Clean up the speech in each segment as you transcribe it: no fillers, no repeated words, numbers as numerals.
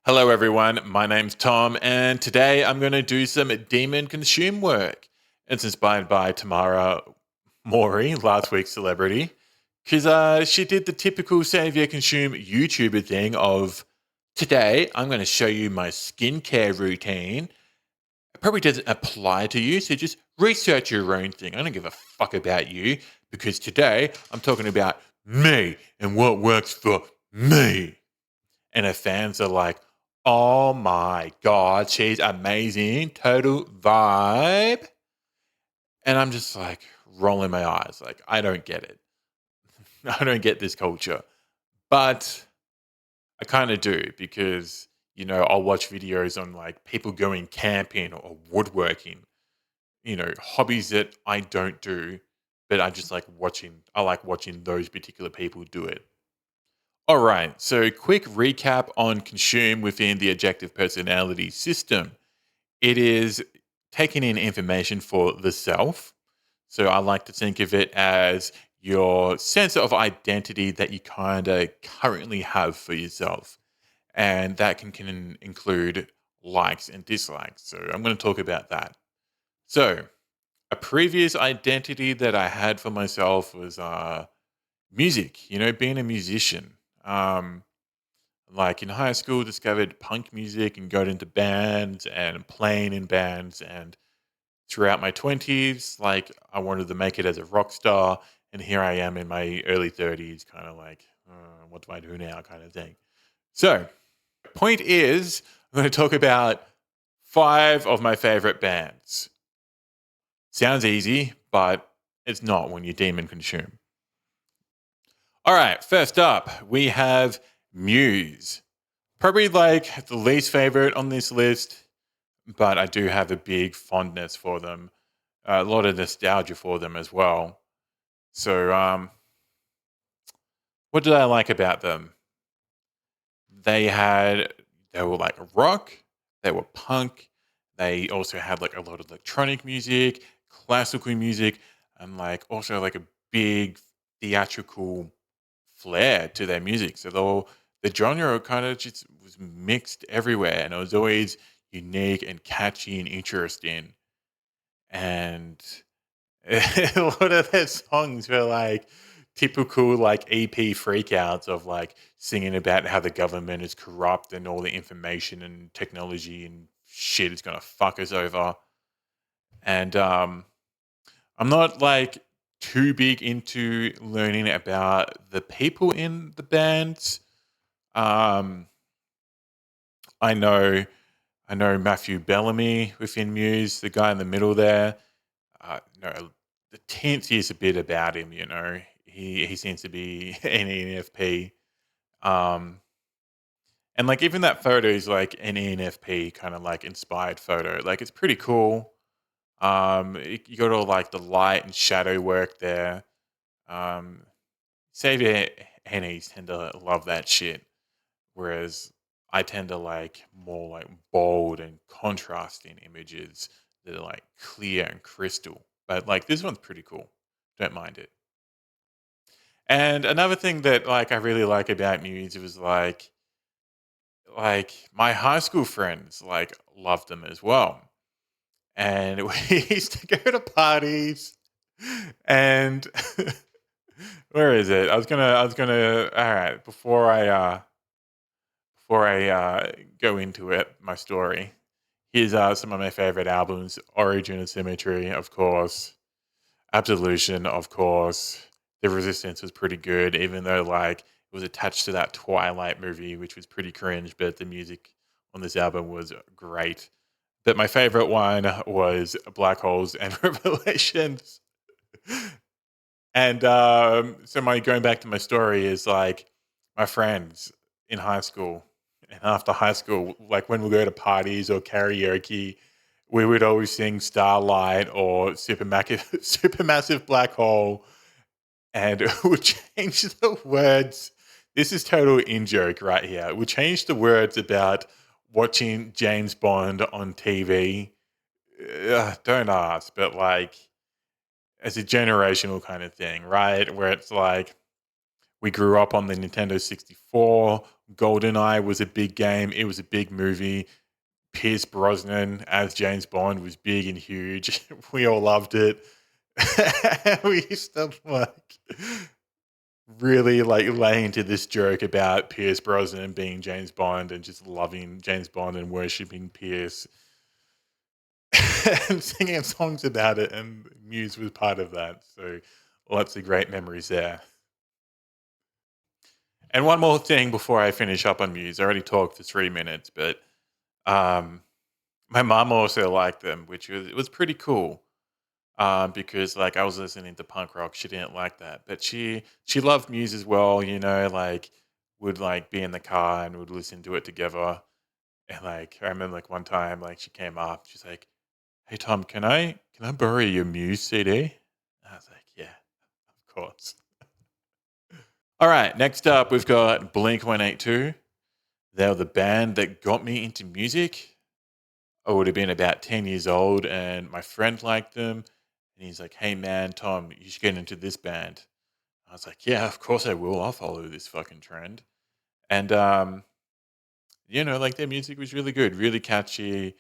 Hello, everyone. My name's Tom, and today I'm going to do some demon consume work. It's inspired by Tamara Mori, last week's celebrity, because she did the typical Savior Consume YouTuber thing of today I'm going to show you my skincare routine. It probably doesn't apply to you, so just research your own thing. I don't give a fuck about you, because today I'm talking about me and what works for me. And her fans are like, oh my God, she's amazing. Total vibe. And I'm just like rolling my eyes. Like, I don't get it. I don't get this culture. But I kind of do because, I'll watch videos on like people going camping or woodworking, hobbies that I don't do, but I like watching those particular people do it. All right, so quick recap on consume within the objective personality system. It is taking in information for the self. So I like to think of it as your sense of identity that you kind of currently have for yourself. And that can include likes and dislikes. So I'm going to talk about that. So a previous identity that I had for myself was music, being a musician. Like in high school, discovered punk music and got into bands and playing in bands. And throughout my 20s, like I wanted to make it as a rock star. And here I am in my early 30s, kind of like, what do I do now, kind of thing. So, point is, I'm going to talk about 5 of my favorite bands. Sounds easy, but it's not when you demon consume. All right, first up, we have Muse. Probably like the least favorite on this list, but I do have a big fondness for them, a lot of nostalgia for them as well. So, what did I like about them? They had, they were like rock, they were punk, they also had like a lot of electronic music, classical music, and like also like a big theatrical flair to their music. So the genre kind of just was mixed everywhere, and it was always unique and catchy and interesting. And a lot of their songs were like typical like EP freakouts of like singing about how the government is corrupt and all the information and technology and shit is gonna fuck us over. And I'm not like too big into learning about the people in the bands. Um, I know, I know Matthew Bellamy within Muse, the guy in the middle there. No, the teensiest a bit about him. He seems to be an ENFP. Um, and like even that photo is like an ENFP kind of like inspired photo. Like it's pretty cool. You got all like the light and shadow work there. Um, Xavier Hennies tend to love that shit, whereas I tend to like more like bold and contrasting images that are like clear and crystal. But like this one's pretty cool. Don't mind it. And another thing that like I really like about Muse was like my high school friends like loved them as well. And we used to go to parties and where is it? I was gonna all right, before I go into it, my story. Here's some of my favorite albums: Origin of Symmetry, of course; Absolution, of course; The Resistance was pretty good, even though like it was attached to that Twilight movie, which was pretty cringe. But the music on this album was great. But my favorite one was Black Holes and Revelations. And so my going back to my story is like my friends in high school and after high school, like when we go to parties or karaoke, we would always sing Starlight or Supermassive Black Hole, and it would change the words. This is total in joke right here. It would change the words about watching James Bond on TV. Don't ask, but like as a generational kind of thing, right? Where it's like We grew up on the Nintendo 64. GoldenEye was a big game. It was a big movie. Pierce Brosnan as James Bond was big and huge. We all loved it. We used to really lay into this joke about Pierce Brosnan being James Bond and just loving James Bond and worshipping Pierce and singing songs about it. And Muse was part of that. So lots of great memories there. And one more thing before I finish up on Muse. I already talked for 3 minutes, but um, my mom also liked them, which was it was pretty cool. Because like I was listening to punk rock, she didn't like that, but she loved Muse as well. Like would like be in the car and would listen to it together. And like I remember like one time like she came up, she's like, "Hey Tom, can I borrow your Muse CD?" And I was like, "Yeah, of course." All right, next up we've got Blink 182. They were the band that got me into music. I would have been about 10 years old, and my friend liked them. And he's like, "Hey, man, Tom, you should get into this band." I was like, "Yeah, of course I will. I'll follow this fucking trend." And, like their music was really good, really catchy,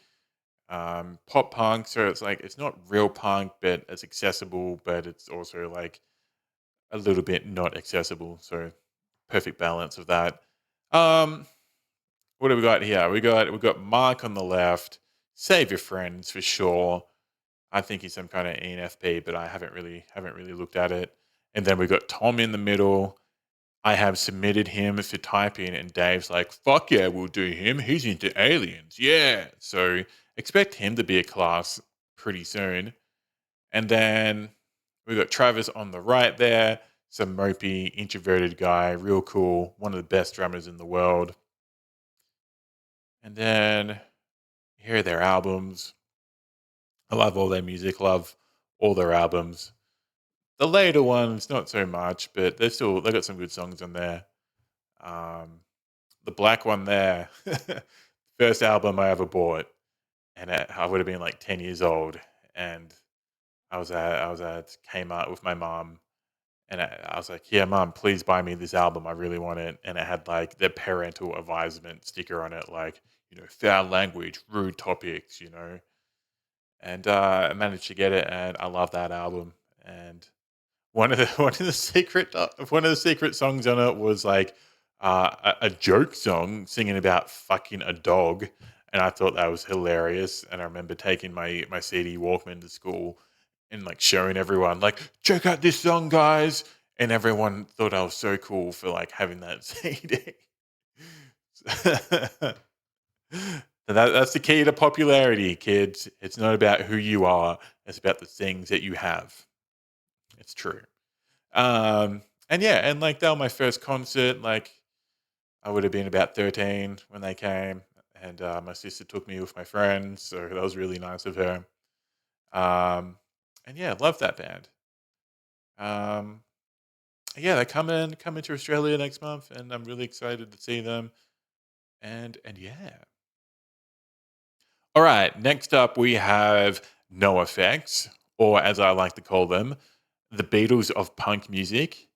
pop punk. So it's like, it's not real punk, but it's accessible, but it's also like a little bit not accessible. So perfect balance of that. Um, what do we got here? We got Mark on the left. Save your friends for sure. I think he's some kind of ENFP, but I haven't really looked at it. And then we got Tom in the middle. I have submitted him for typing, and Dave's like, "Fuck yeah, we'll do him. He's into aliens, yeah." So expect him to be a class pretty soon. And then we got Travis on the right there, some mopey, introverted guy, real cool, one of the best drummers in the world. And then here are their albums. I love all their music, love all their albums. The later ones, not so much, but they got some good songs on there. Um, the black one there, first album I ever bought, and I would have been like 10 years old, and I was at Kmart with my mom, and I was like, "Yeah, mom, please buy me this album. I really want it." And it had like the parental advisement sticker on it, like foul language, rude topics, And I managed to get it, and I love that album. And one of the secret songs on it was like a joke song singing about fucking a dog, and I thought that was hilarious. And I remember taking my CD Walkman to school and like showing everyone like, "Check out this song, guys!" And everyone thought I was so cool for like having that CD. That's the key to popularity, kids. It's not about who you are; it's about the things that you have. It's true. And yeah, and like that was my first concert. Like I would have been about 13 when they came, and my sister took me with my friends, so that was really nice of her. Um, and yeah, love that band. Um, yeah, they coming to Australia next month, and I'm really excited to see them. And yeah. All right, next up we have NoFX, or as I like to call them, the Beatles of punk music.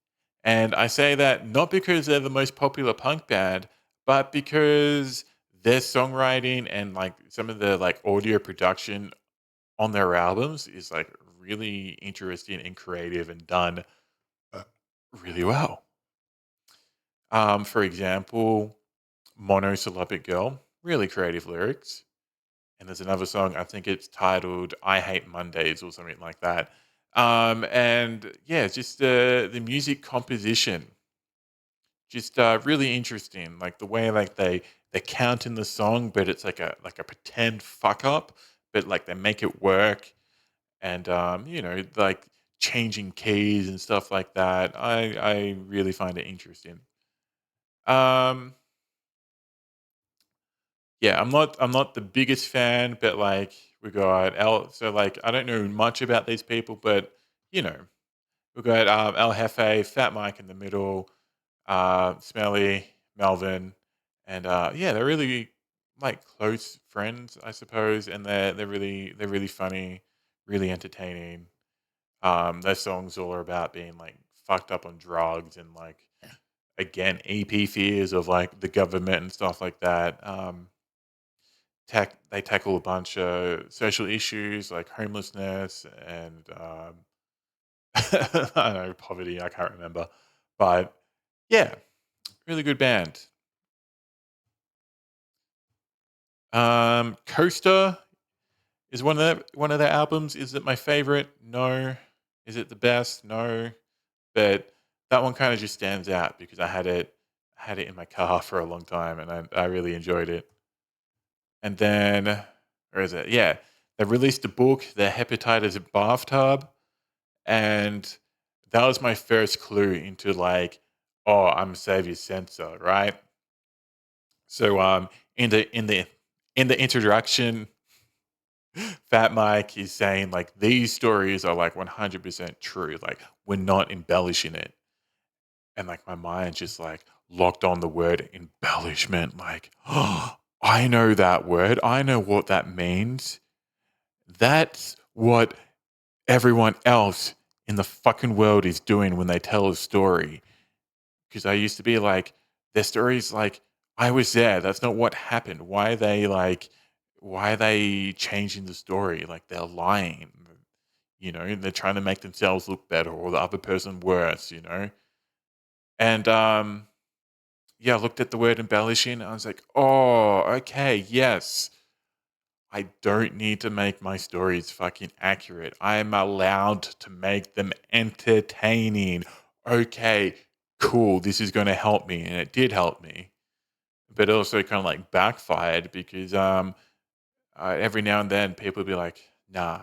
And I say that not because they're the most popular punk band, but because their songwriting and like some of the like audio production on their albums is like really interesting and creative and done really well. For example, Monosyllabic Girl, really creative lyrics. And there's another song, I think it's titled "I Hate Mondays" or something like that. And yeah, just the music composition, just really interesting. Like the way like they count in the song, but it's like a pretend fuck up, but like they make it work, and like changing keys and stuff like that. I really find it interesting. Um, Yeah, I'm not the biggest fan, but like we got L. So like I don't know much about these people, but you know we got El Jefe, Fat Mike in the middle, Smelly, Melvin, and yeah, they're really like close friends, I suppose, and they're really funny, really entertaining. Their songs all are about being like fucked up on drugs and like again, EP fears of like the government and stuff like that. They tackle a bunch of social issues like homelessness and I don't know, poverty. I can't remember, but yeah, really good band. Coaster is one of their albums. Is it my favorite? No. Is it the best? No. But that one kind of just stands out because I had it in my car for a long time and I really enjoyed it. And then where is it? Yeah. They released a book, The Hepatitis Bathtub, and that was my first clue into like, oh, I'm a savior sensor, right? So in the introduction, Fat Mike is saying like these stories are like 100% true. Like we're not embellishing it. And like my mind just like locked on the word embellishment. Like, oh, I know that word. I know what that means. That's what everyone else in the fucking world is doing when they tell a story. Because I used to be like, their stories like I was there. That's not what happened. Why are they changing the story? Like they're lying. They're trying to make themselves look better or the other person worse. And yeah, I looked at the word embellishing. I was like, oh, okay, yes. I don't need to make my stories fucking accurate. I am allowed to make them entertaining. Okay, cool. This is going to help me. And it did help me. But it also kind of like backfired because every now and then people would be like, nah,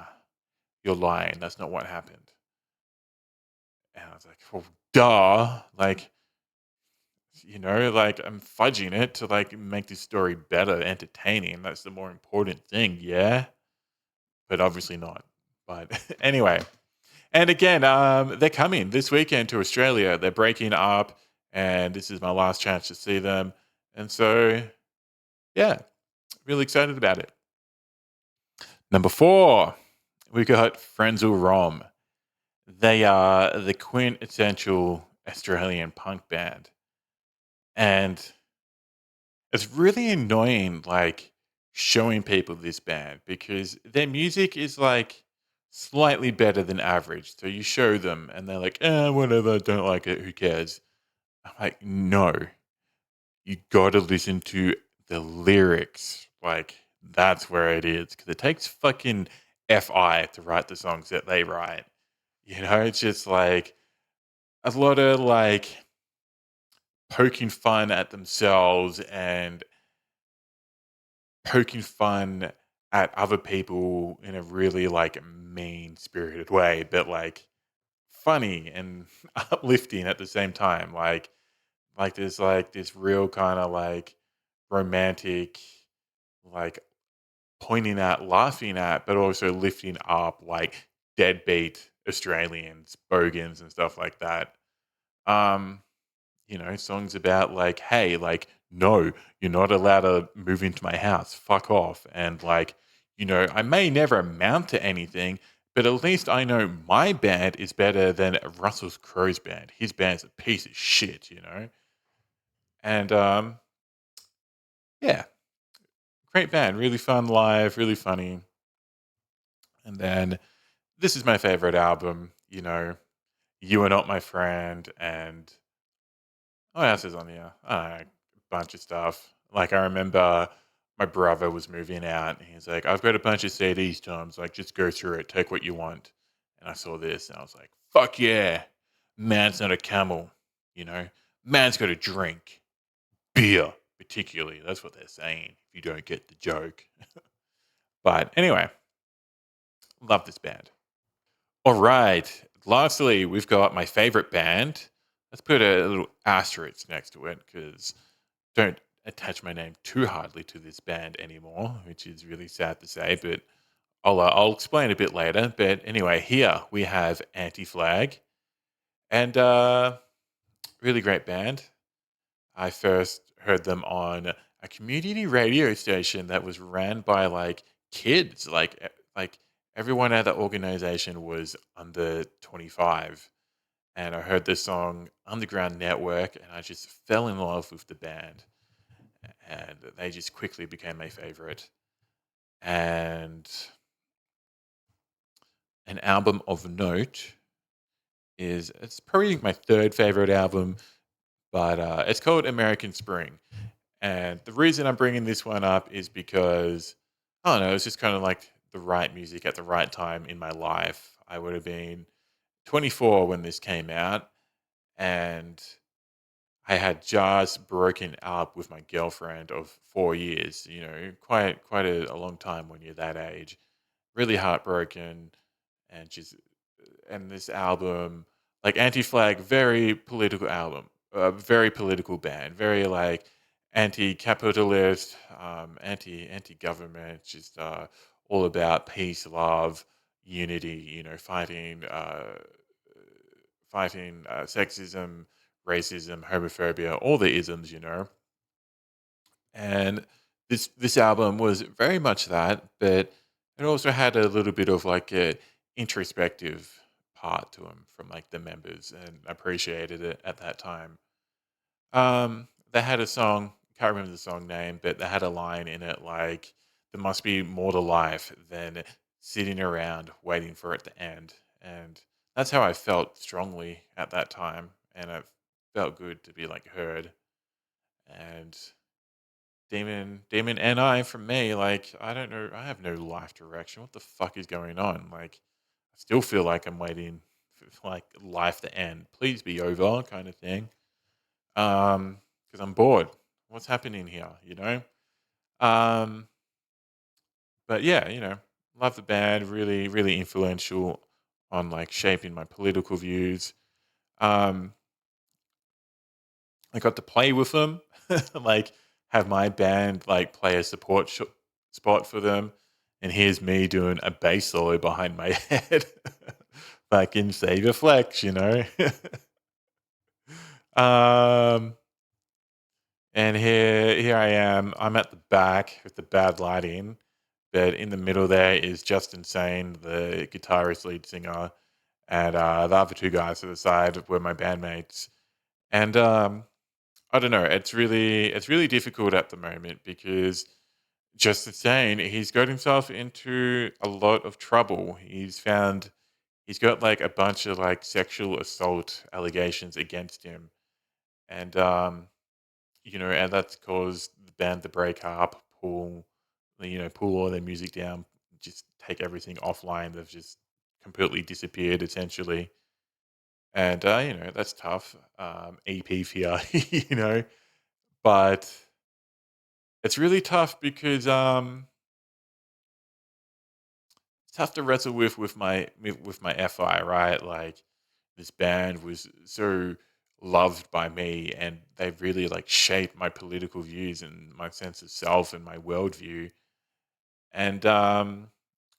you're lying. That's not what happened. And I was like, well, duh. Like I'm fudging it to like make this story better, entertaining. That's the more important thing, yeah. But obviously not. But anyway, and again, they're coming this weekend to Australia. They're breaking up, and this is my last chance to see them. And so, yeah, really excited about it. Number 4, we got Frenzal Rhomb. They are the quintessential Australian punk band, and it's really annoying, like, showing people this band because their music is, like, slightly better than average. So you show them and they're like, whatever, don't like it, who cares?" I'm like, "No, you gotta listen to the lyrics." Like, that's where it is because it takes fucking FI to write the songs that they write. It's just, like, a lot of, like, poking fun at themselves and poking fun at other people in a really like mean spirited way, but like funny and uplifting at the same time. Like there's like this real kind of like romantic, like pointing at, laughing at, but also lifting up like deadbeat Australians, bogans and stuff like that. Um, songs about like, hey, like, no, you're not allowed to move into my house. Fuck off. And like, I may never amount to anything, but at least I know my band is better than Russell Crowe's band. His band's a piece of shit. And yeah, great band, really fun live, really funny. And then this is my favorite album. You Are Not My Friend, and what else is on here? I don't know, a bunch of stuff. Like I remember my brother was moving out and he's like, I've got a bunch of CDs, Tom's like, just go through it, take what you want. And I saw this and I was like, fuck yeah. Man's not a camel, you know? Man's got a drink. Beer, particularly. That's what they're saying if you don't get the joke. But anyway, love this band. All right. Lastly, we've got my favorite band. Let's put a little asterisk next to it because don't attach my name too hardly to this band anymore, which is really sad to say, but I'll explain a bit later. But anyway, here we have Anti Flag, and really great band. I first heard them on a community radio station that was ran by like kids, like everyone at the organization was under 25, and I heard this song Underground Network, and I just fell in love with the band, and they just quickly became my favorite. And an album of note is it's probably my third favorite album, but it's called American Spring. And the reason I'm bringing this one up is because I don't know, it's just kind of like the right music at the right time in my life. I would have been 24 when this came out, and I had just broken up with my girlfriend of 4 years. You know, quite a long time when you're that age. Really heartbroken, and just and this album, like Anti Flag, very political album, very political band, very like anti-capitalist, anti government, just all about peace, love, unity. You know, fighting sexism, racism, homophobia, all the isms. You know, and this album was very much that, but it also had a little bit of like a introspective part to them from like the members, and I appreciated it at that time. They had a song, can't remember the song name, but they had a line in it like, "There must be more to life than sitting around waiting for it to end," and that's how I felt strongly at that time, and it felt good to be like heard. And Damon and I, from me, like, I don't know, I have no life direction. What the fuck is going on? Like, I still feel like I'm waiting for like life to end. Please be over, kind of thing. Because I'm bored. What's happening here? You know. Um, but yeah, you know, love the band. Really, really influential on like shaping my political views. Um, I got to play with them, like have my band like play a spot for them, and here's me doing a bass solo behind my head, like in Saber Flex, you know. um, and here I am. I'm at the back with the bad lighting, but in the middle there is Just Insane, the guitarist, lead singer, and the other two guys to the side were my bandmates, and I don't know. It's really difficult at the moment because just the same, he's got himself into a lot of trouble. He's got like a bunch of like sexual assault allegations against him, and and that's caused the band to break up, pull all their music down, just take everything offline. They've just completely disappeared essentially, and that's tough. EP fear, but it's really tough because it's tough to wrestle with my FI, right? Like this band was so loved by me, and they've really like shaped my political views and my sense of self and my worldview. And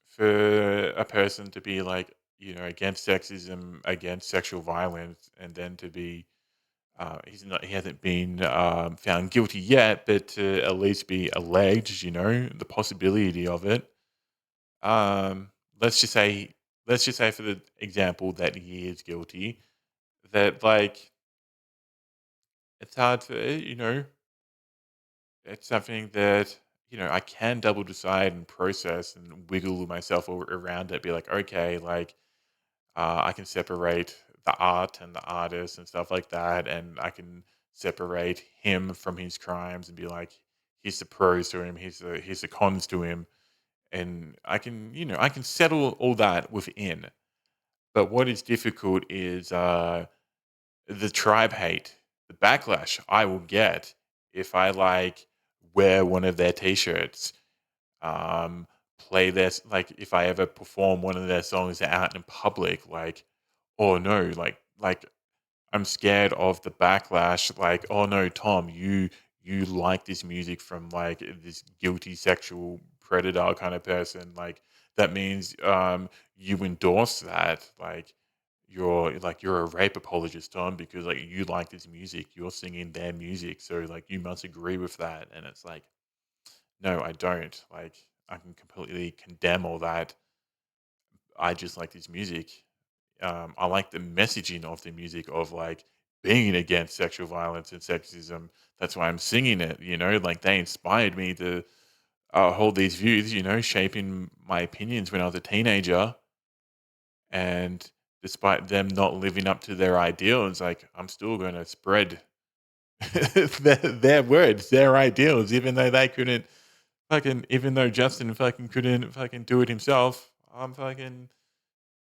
for a person to be like against sexism, against sexual violence, and then to be he hasn't been found guilty yet, but to at least be alleged, the possibility of it. Um, let's just say, for the example that he is guilty, that like it's hard to, it's something that I can double decide and process and wiggle myself around it. Be like, okay, like I can separate the art and the artist and stuff like that, and I can separate him from his crimes and be like, here's the pros to him, here's the cons to him, and I can settle all that within. But what is difficult is the tribe hate, the backlash I will get if I like wear one of their t-shirts, um, play this like if I ever perform one of their songs out in public, like, oh no, like I'm scared of the backlash. Like, oh no, Tom, you like this music from like this guilty sexual predator kind of person. Like that means you endorse that. Like you're a rape apologist, Tom, because like you like this music, you're singing their music, so like you must agree with that. And it's like, no, I don't. Like I can completely condemn all that. I just like this music. I like the messaging of the music of like being against sexual violence and sexism. That's why I'm singing it. Like they inspired me to hold these views. Shaping my opinions when I was a teenager, and despite them not living up to their ideals, like I'm still going to spread their words, their ideals, even though they couldn't even though Justin fucking couldn't fucking do it himself. I'm fucking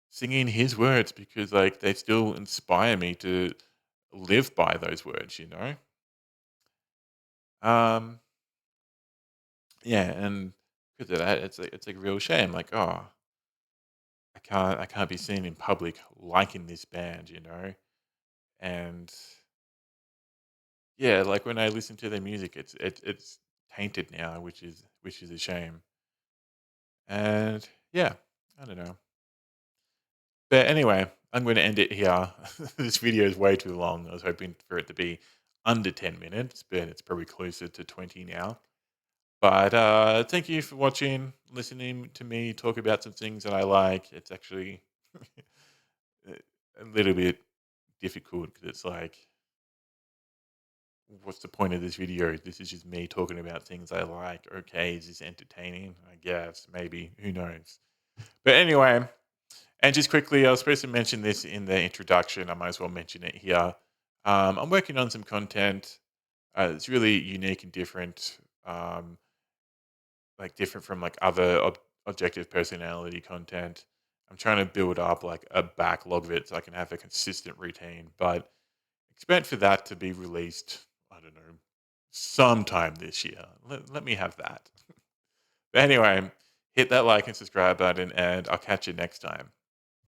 singing his words because like they still inspire me to live by those words. Um, yeah, and because of that, it's a real shame. Like, oh, I can't be seen in public liking this band. And yeah, like when I listen to their music, it's tainted now, which is a shame. And yeah, I don't know. But anyway, I'm going to end it here. This video is way too long. I was hoping for it to be under 10 minutes, but it's probably closer to 20 now. But thank you for watching, listening to me talk about some things that I like. It's actually a little bit difficult because it's like, what's the point of this video? This is just me talking about things I like. Okay, is this entertaining? I guess, maybe. Who knows? But anyway, and just quickly, I was supposed to mention this in the introduction. I might as well mention it here. I'm working on some content. It's really unique and different, like different from like other objective personality content. I'm trying to build up like a backlog of it so I can have a consistent routine. But expect for that to be released. I don't know, sometime this year. Let me have that. But anyway, hit that like and subscribe button, and I'll catch you next time.